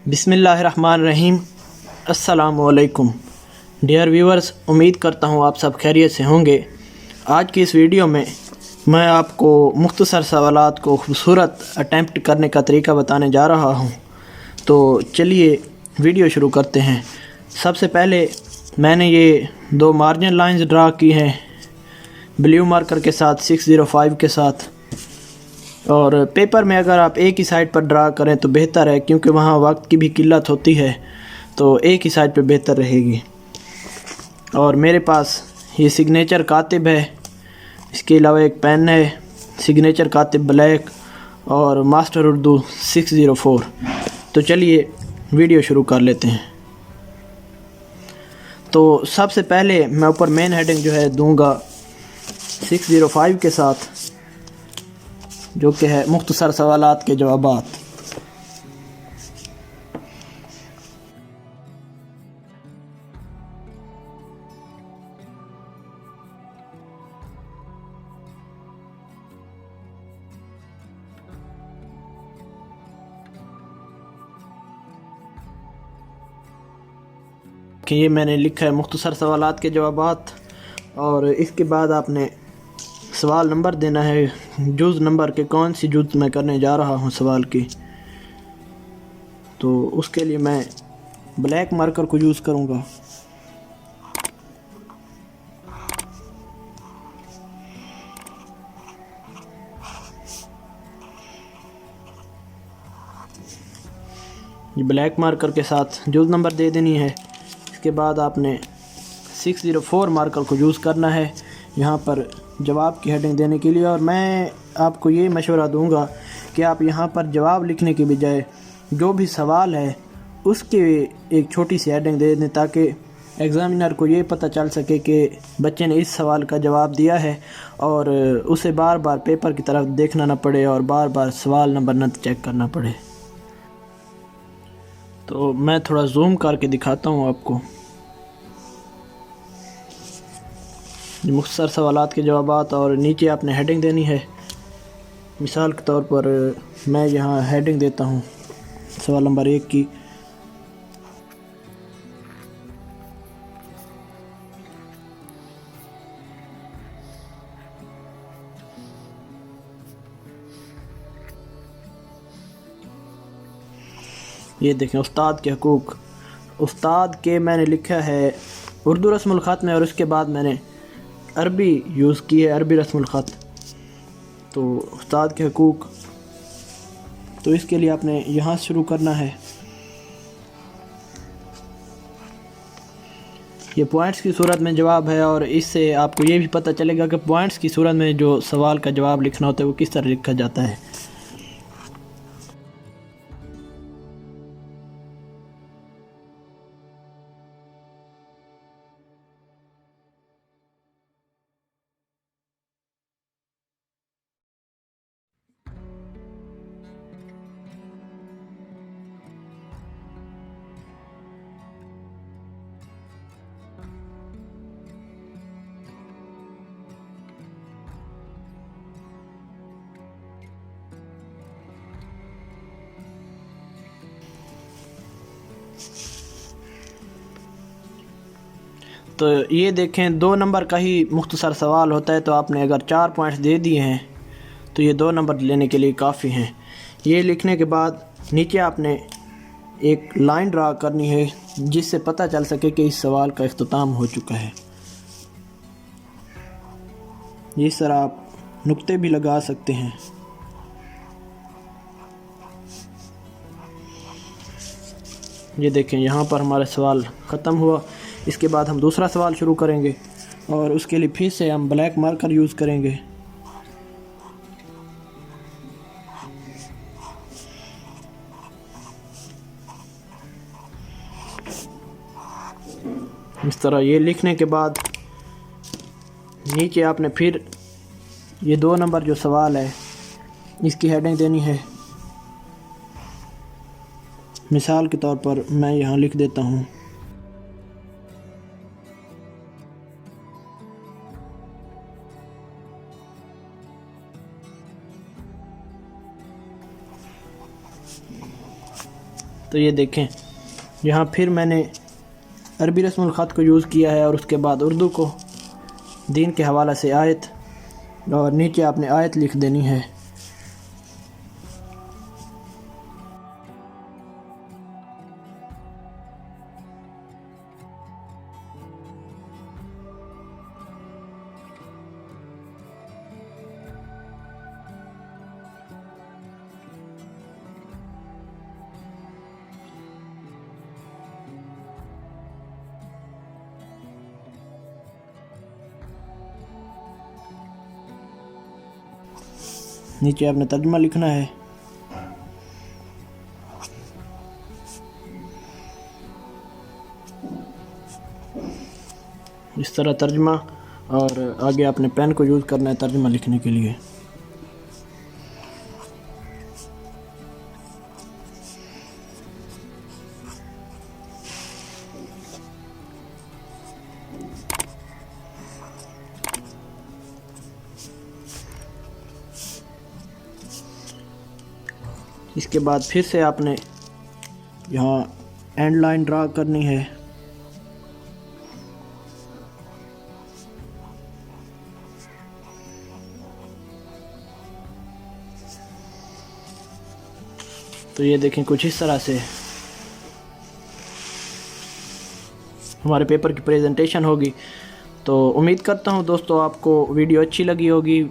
बिस्मिल्लाहिर्रहमानिर्रहीम। अस्सलामुअलैकुम dear viewers, उम्मीद करता हूँ आप सब खैरियत से होंगे। आज की इस वीडियो में मैं आपको मुख्तसर सवालात को खूबसूरत अटैम्प्ट करने का तरीका बताने जा रहा हूँ। तो चलिए वीडियो शुरू करते हैं। सबसे पहले मैंने ये दो मार्जिन लाइंस ड्रा की हैं ब्लू मार्कर के साथ 605 के साथ। और पेपर में अगर आप एक ही साइड पर ड्रा करें तो बेहतर है, क्योंकि वहाँ वक्त की भी किल्लत होती है, तो एक ही साइड पर बेहतर रहेगी। और मेरे पास ये सिग्नेचर कातिब है, इसके अलावा एक पेन है सिग्नेचर कातिब ब्लैक और मास्टर उर्दू 604। तो चलिए वीडियो शुरू कर लेते हैं। तो सबसे पहले मैं ऊपर मेन हेडिंग जो है दूंगा 605 के साथ, जो कि है मुख्तसर सवालात के जवाबात। कि ये मैंने लिखा है मुख्तसर सवालात के जवाबात। और इसके बाद आपने सवाल नंबर देना है, जुज़ नंबर के कौन सी जुज़ मैं करने जा रहा हूँ सवाल की। तो उसके लिए मैं ब्लैक मार्कर को यूज़ करूँगा। ये ब्लैक मार्कर के साथ जुज़ नंबर दे देनी है। इसके बाद आपने 604 मार्कर को यूज़ करना है यहाँ पर जवाब की हेडिंग देने के लिए। और मैं आपको ये मशवरा दूंगा कि आप यहाँ पर जवाब लिखने के बजाय जो भी सवाल है उसके एक छोटी सी हेडिंग दे दें, ताकि एग्ज़ामिनर को ये पता चल सके कि बच्चे ने इस सवाल का जवाब दिया है और उसे बार बार पेपर की तरफ देखना ना पड़े और बार बार सवाल नंबर न चेक करना पड़े। तो मैं थोड़ा जूम करके दिखाता हूँ आपको। मुख्तसर सवालात के जवाबात और नीचे आपने हेडिंग देनी है। मिसाल के तौर पर मैं यहाँ हेडिंग देता हूँ सवाल नंबर 1 की। ये देखें, उस्ताद के हकूक़। उस्ताद के मैंने लिखा है उर्दू रस्मुल ख़त में, और उसके बाद मैंने अरबी यूज़ की है, अरबी रस्मुल ख़त। तो उस्ताद के हकूक़, तो इसके लिए आपने यहाँ से शुरू करना है। ये पॉइंट्स की सूरत में जवाब है, और इससे आपको ये भी पता चलेगा कि पॉइंट्स की सूरत में जो सवाल का जवाब लिखना होता है वो किस तरह लिखा जाता है। तो ये देखें, 2 नंबर का ही मुख्तसर सवाल होता है, तो आपने अगर 4 पॉइंट्स दे दिए हैं तो ये 2 नंबर लेने के लिए काफ़ी हैं। ये लिखने के बाद नीचे आपने एक लाइन ड्रा करनी है जिससे पता चल सके कि इस सवाल का इख्तिताम हो चुका है। इस तरह आप नुक्ते भी लगा सकते हैं। ये देखें, यहाँ पर हमारा सवाल ख़त्म हुआ। इसके बाद हम दूसरा सवाल शुरू करेंगे और उसके लिए फिर से हम ब्लैक मार्कर यूज़ करेंगे। इस तरह ये लिखने के बाद नीचे आपने फिर ये 2 नंबर जो सवाल है इसकी हेडिंग देनी है। मिसाल के तौर पर मैं यहाँ लिख देता हूँ तो ये देखें, यहाँ फिर मैंने अरबी रस्मुल ख़त को यूज़ किया है और उसके बाद उर्दू को, दीन के हवाले से आयत, और नीचे आपने आयत लिख देनी है। नीचे आपने तर्जुमा लिखना है। इस तरह तर्जुमा, और आगे आपने पेन को यूज़ करना है तर्जुमा लिखने के लिए। इसके बाद फिर से आपने यहाँ एंड लाइन ड्रा करनी है। तो ये देखें, कुछ इस तरह से हमारे पेपर की प्रेजेंटेशन होगी। तो उम्मीद करता हूँ दोस्तों आपको वीडियो अच्छी लगी होगी।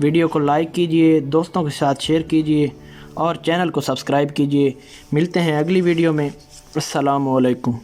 वीडियो को लाइक कीजिए, दोस्तों के साथ शेयर कीजिए और चैनल को सब्सक्राइब कीजिए। मिलते हैं अगली वीडियो में। अस्सलामु अलैकुम।